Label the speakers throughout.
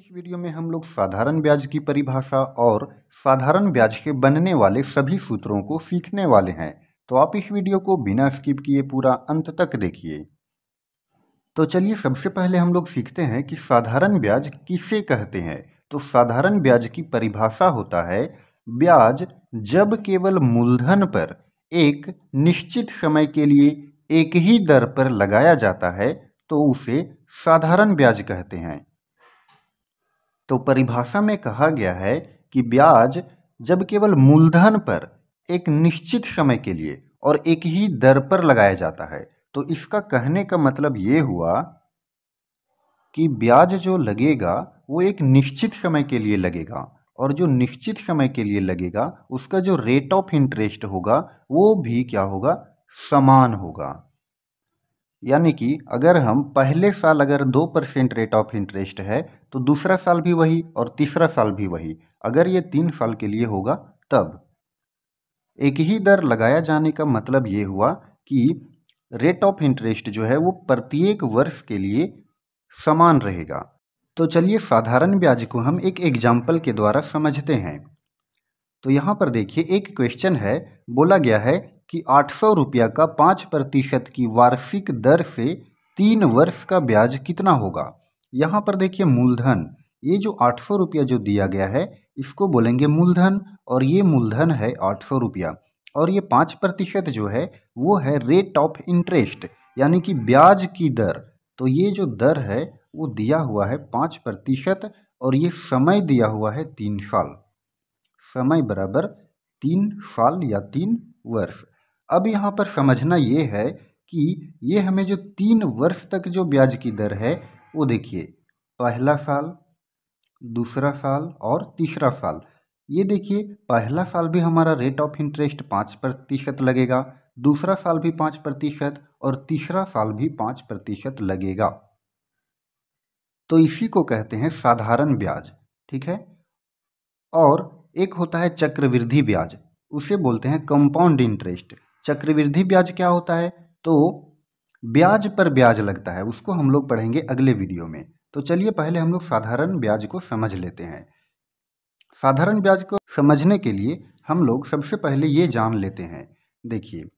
Speaker 1: इस वीडियो में हम लोग साधारण ब्याज की परिभाषा और साधारण ब्याज के बनने वाले सभी सूत्रों को सीखने वाले हैं। तो आप इस वीडियो को बिना स्किप किए पूरा अंत तक देखिए। तो चलिए सबसे पहले हम लोग सीखते हैं कि साधारण ब्याज किसे कहते हैं। तो साधारण ब्याज की परिभाषा होता है ब्याज जब केवल मूलधन पर एक निश्चित समय के लिए एक ही दर पर लगाया जाता है तो उसे साधारण ब्याज कहते हैं। तो परिभाषा में कहा गया है कि ब्याज जब केवल मूलधन पर एक निश्चित समय के लिए और एक ही दर पर लगाया जाता है तो इसका कहने का मतलब ये हुआ कि ब्याज जो लगेगा वो एक निश्चित समय के लिए लगेगा और जो निश्चित समय के लिए लगेगा उसका जो रेट ऑफ इंटरेस्ट होगा वो भी क्या होगा, समान होगा। यानी कि अगर हम पहले साल अगर 2% रेट ऑफ इंटरेस्ट है तो दूसरा साल भी वही और तीसरा साल भी वही। अगर ये 3 साल के लिए होगा तब एक ही दर लगाया जाने का मतलब ये हुआ कि रेट ऑफ इंटरेस्ट जो है वो प्रत्येक वर्ष के लिए समान रहेगा। तो चलिए साधारण ब्याज को हम एक एग्जाम्पल के द्वारा समझते हैं। तो यहाँ पर देखिए एक क्वेश्चन है, बोला गया है कि 800 रुपया का 5% की वार्षिक दर से 3 वर्ष का ब्याज कितना होगा। यहाँ पर देखिए मूलधन, ये जो 800 रुपया जो दिया गया है इसको बोलेंगे मूलधन और ये मूलधन है 800 रुपया और ये 5% जो है वो है रेट ऑफ इंटरेस्ट यानी कि ब्याज की दर। तो ये जो दर है वो दिया हुआ है 5% और ये समय दिया हुआ है 3 साल। समय बराबर 3 साल या 3 वर्ष। अब यहाँ पर समझना ये है कि ये हमें जो 3 वर्ष तक जो ब्याज की दर है वो देखिए पहला साल, दूसरा साल और तीसरा साल। ये देखिए पहला साल भी हमारा रेट ऑफ इंटरेस्ट 5% लगेगा, दूसरा साल भी 5% और तीसरा साल भी 5% लगेगा। तो इसी को कहते हैं साधारण ब्याज, ठीक है। और एक होता है चक्रवृद्धि ब्याज, उसे बोलते हैं कंपाउंड इंटरेस्ट। चक्रवृद्धि ब्याज क्या होता है, तो ब्याज पर ब्याज लगता है, उसको हम लोग पढ़ेंगे अगले वीडियो में। तो चलिए पहले हम लोग साधारण ब्याज को समझ लेते हैं। साधारण ब्याज को समझने के लिए हम लोग सबसे पहले ये जान लेते हैं, देखिए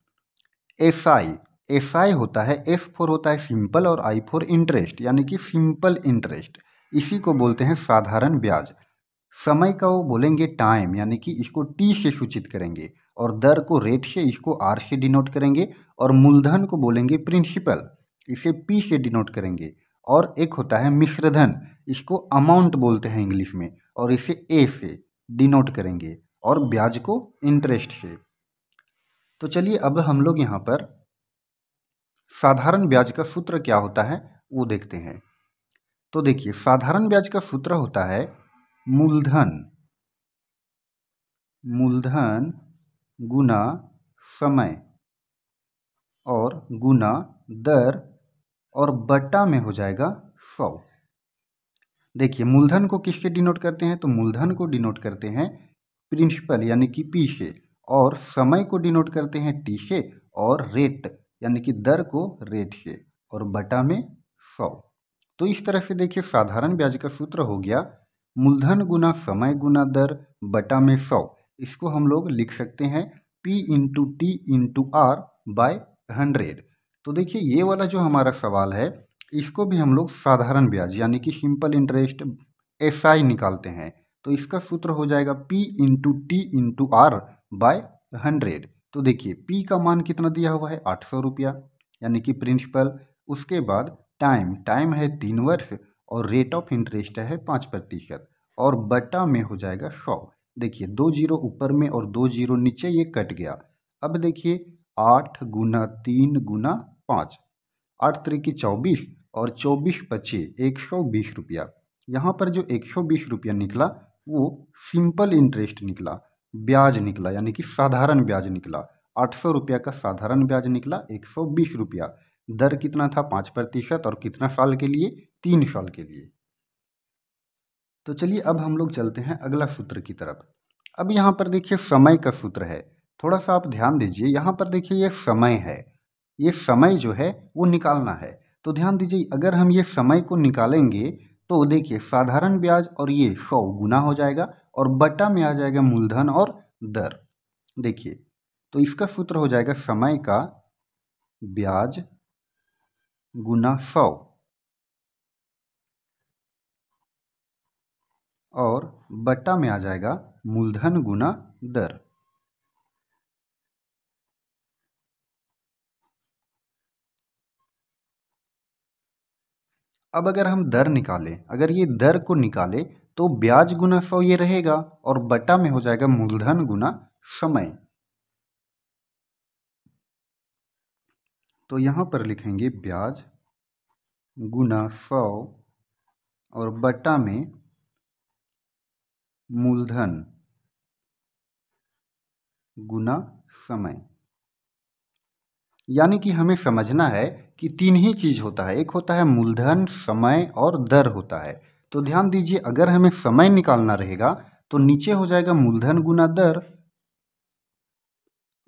Speaker 1: एसआई होता है, एस फोर होता है सिंपल और आई फोर इंटरेस्ट यानी कि सिंपल इंटरेस्ट, इसी को बोलते हैं साधारण ब्याज। समय का वो बोलेंगे टाइम यानी कि इसको टी से सूचित करेंगे और दर को रेट से, इसको आर से डिनोट करेंगे और मूलधन को बोलेंगे प्रिंसिपल, इसे पी से डिनोट करेंगे। और एक होता है मिश्रधन, इसको अमाउंट बोलते हैं इंग्लिश में और इसे ए से डिनोट करेंगे और ब्याज को इंटरेस्ट से। तो चलिए अब हम लोग यहाँ पर साधारण ब्याज का सूत्र क्या होता है वो देखते हैं। तो देखिए साधारण ब्याज का सूत्र होता है मूलधन गुना समय और गुना दर और बटा में हो जाएगा 100। देखिए मूलधन को किससे डिनोट करते हैं, तो मूलधन को डिनोट करते हैं प्रिंसिपल यानी कि पी से और समय को डिनोट करते हैं टी से और रेट यानी कि दर को रेट से और बटा में 100। तो इस तरह से देखिए साधारण ब्याज का सूत्र हो गया मूलधन गुना समय गुना दर बटा में 100। इसको हम लोग लिख सकते हैं P into T into R by 100। तो देखिए ये वाला जो हमारा सवाल है इसको भी हम लोग साधारण ब्याज यानी कि सिंपल इंटरेस्ट एसआई निकालते हैं। तो इसका सूत्र हो जाएगा P into T into R by 100। तो देखिए P का मान कितना दिया हुआ है 800 रुपया यानी कि प्रिंसिपल, उसके बाद टाइम है 3 वर्ष और रेट ऑफ इंटरेस्ट है 5% और बटा में हो जाएगा 100। देखिए 2 जीरो ऊपर में और 2 जीरो नीचे, ये कट गया। अब देखिए 8 गुना 3 गुना 5, 8 त्रिकी 24 और 24 पचे 120 रुपया। यहाँ पर जो 120 रुपया निकला वो सिंपल इंटरेस्ट निकला, ब्याज निकला यानी कि साधारण ब्याज निकला। 800 रुपया का साधारण ब्याज निकला 120 रुपया। दर कितना था 5% और कितना साल के लिए, 3 साल के लिए। तो चलिए अब हम लोग चलते हैं अगला सूत्र की तरफ। अब यहाँ पर देखिए समय का सूत्र है, थोड़ा सा आप ध्यान दीजिए। यहाँ पर देखिए ये समय है, ये समय जो है वो निकालना है। तो ध्यान दीजिए अगर हम ये समय को निकालेंगे तो देखिए साधारण ब्याज और ये 100 गुना हो जाएगा और बटा में आ जाएगा मूलधन और दर। देखिए तो इसका सूत्र हो जाएगा समय का ब्याज गुना 100 और बटा में आ जाएगा मूलधन गुना दर। अब अगर हम दर निकालें, अगर ये दर को निकालें तो ब्याज गुना 100 ये रहेगा और बटा में हो जाएगा मूलधन गुना समय। तो यहाँ पर लिखेंगे ब्याज गुना 100 और बटा में मूलधन गुना समय। यानी कि हमें समझना है कि तीन ही चीज़ होता है, एक होता है मूलधन, समय और दर होता है। तो ध्यान दीजिए अगर हमें समय निकालना रहेगा तो नीचे हो जाएगा मूलधन गुना दर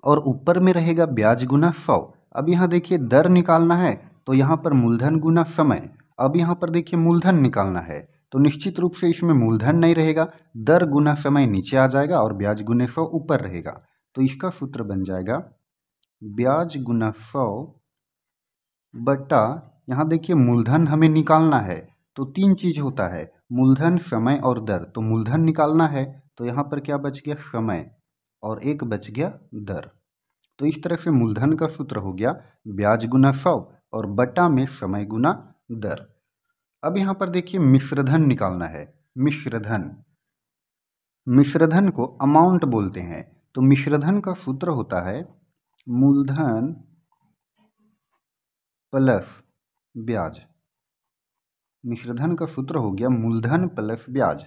Speaker 1: और ऊपर में रहेगा ब्याज गुना 100। अब यहाँ देखिए दर निकालना है तो यहाँ पर मूलधन गुना समय। अब यहाँ पर देखिए मूलधन निकालना है तो निश्चित रूप से इसमें मूलधन नहीं रहेगा, दर गुना समय नीचे आ जाएगा और ब्याज गुने 100 ऊपर रहेगा। तो इसका सूत्र बन जाएगा ब्याज गुना 100 बटा, यहाँ देखिए मूलधन हमें निकालना है तो तीन चीज होता है मूलधन, समय और दर। तो मूलधन निकालना है तो यहाँ पर क्या बच गया, समय, और एक बच गया दर। तो इस तरह से मूलधन का सूत्र हो गया ब्याज गुना 100 और बटा में समय गुना दर। अब यहाँ पर देखिए मिश्रधन निकालना है। मिश्रधन, मिश्रधन को अमाउंट बोलते हैं। तो मिश्रधन का सूत्र होता है मूलधन प्लस ब्याज। मिश्रधन का सूत्र हो गया मूलधन प्लस ब्याज।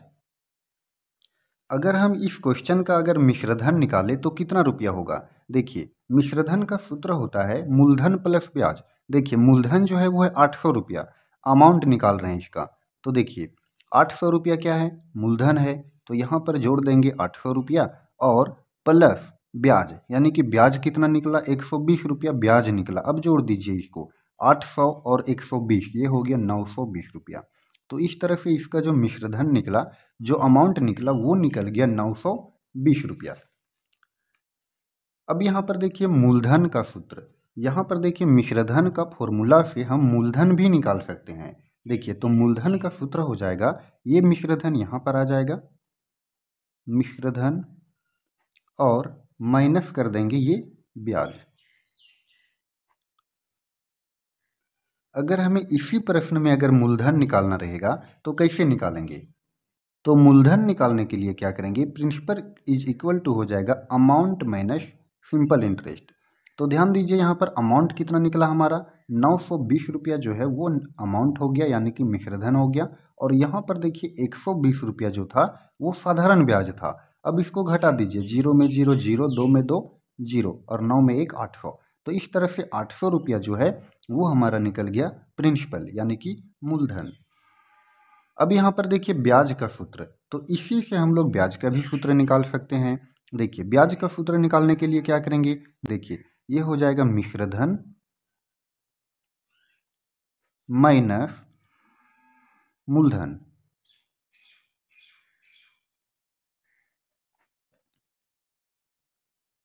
Speaker 1: अगर हम इस क्वेश्चन का अगर मिश्रधन निकालें तो कितना रुपया होगा। देखिए मिश्रधन का सूत्र होता है मूलधन प्लस ब्याज। देखिए मूलधन जो है वो है 800 रुपया, अमाउंट निकाल रहे हैं इसका। तो देखिए 800 रुपया क्या है, मूलधन है, तो यहाँ पर जोड़ देंगे 800 रुपया और प्लस ब्याज, यानी कि ब्याज कितना निकला, 120 रुपया ब्याज निकला। अब जोड़ दीजिए इसको, 800 और 120 ये हो गया 920 रुपया। तो इस तरह से इसका जो मिश्रधन निकला, जो अमाउंट निकला वो निकल गया 920 रुपया। अब यहाँ पर देखिए मूलधन का सूत्र, यहाँ पर देखिए मिश्रधन का फॉर्मूला से हम मूलधन भी निकाल सकते हैं। देखिए तो मूलधन का सूत्र हो जाएगा, ये मिश्रधन यहाँ पर आ जाएगा, मिश्रधन और माइनस कर देंगे ये ब्याज। अगर हमें इसी प्रश्न में अगर मूलधन निकालना रहेगा तो कैसे निकालेंगे। तो मूलधन निकालने के लिए क्या करेंगे, प्रिंसिपल इज इक्वल टू हो जाएगा अमाउंट माइनस सिंपल इंटरेस्ट। तो ध्यान दीजिए यहाँ पर अमाउंट कितना निकला हमारा, 920 रुपया जो है वो अमाउंट हो गया, यानी कि मिश्रधन हो गया। और यहाँ पर देखिए 120 रुपया जो था वो साधारण ब्याज था। अब इसको घटा दीजिए, 0 में 0 0, 2 में 2 0 और 9 में 1 800। तो इस तरह से 800 रुपया जो है वो हमारा निकल गया प्रिंसिपल, यानी कि मूलधन। अब यहाँ पर देखिए ब्याज का सूत्र, तो इसी से हम लोग ब्याज का भी सूत्र निकाल सकते हैं। देखिए ब्याज का सूत्र निकालने के लिए क्या करेंगे, देखिए ये हो जाएगा मिश्रधन माइनस मूलधन।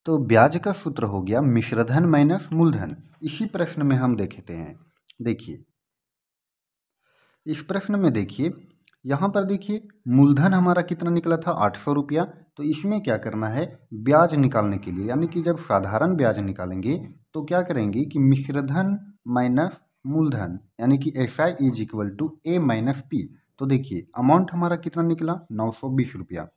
Speaker 1: तो ब्याज का सूत्र हो गया मिश्रधन माइनस मूलधन। इसी प्रश्न में हम देखते हैं, देखिए इस प्रश्न में देखिए यहाँ पर देखिए मूलधन हमारा कितना निकला था, 800 रुपया। तो इसमें क्या करना है, ब्याज निकालने के लिए, यानी कि जब साधारण ब्याज निकालेंगे तो क्या करेंगे कि मिश्रधन माइनस मूलधन, यानी कि SI is equal to A minus P। तो देखिए अमाउंट हमारा कितना निकला, 920 रुपया,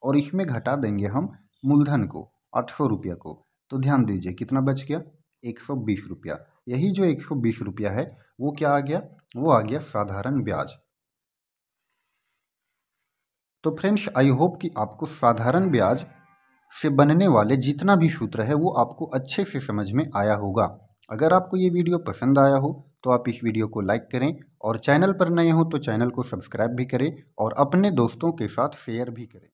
Speaker 1: और इसमें घटा देंगे हम मूलधन को, 800 रुपया को। तो ध्यान दीजिए कितना बच गया, 120 रुपया। यही जो 120 रुपया है वो क्या आ गया, वो आ गया साधारण ब्याज। तो फ्रेंड्स आई होप कि आपको साधारण ब्याज से बनने वाले जितना भी सूत्र है वो आपको अच्छे से समझ में आया होगा। अगर आपको ये वीडियो पसंद आया हो तो आप इस वीडियो को लाइक करें और चैनल पर नए हो तो चैनल को सब्सक्राइब भी करें और अपने दोस्तों के साथ शेयर भी करें।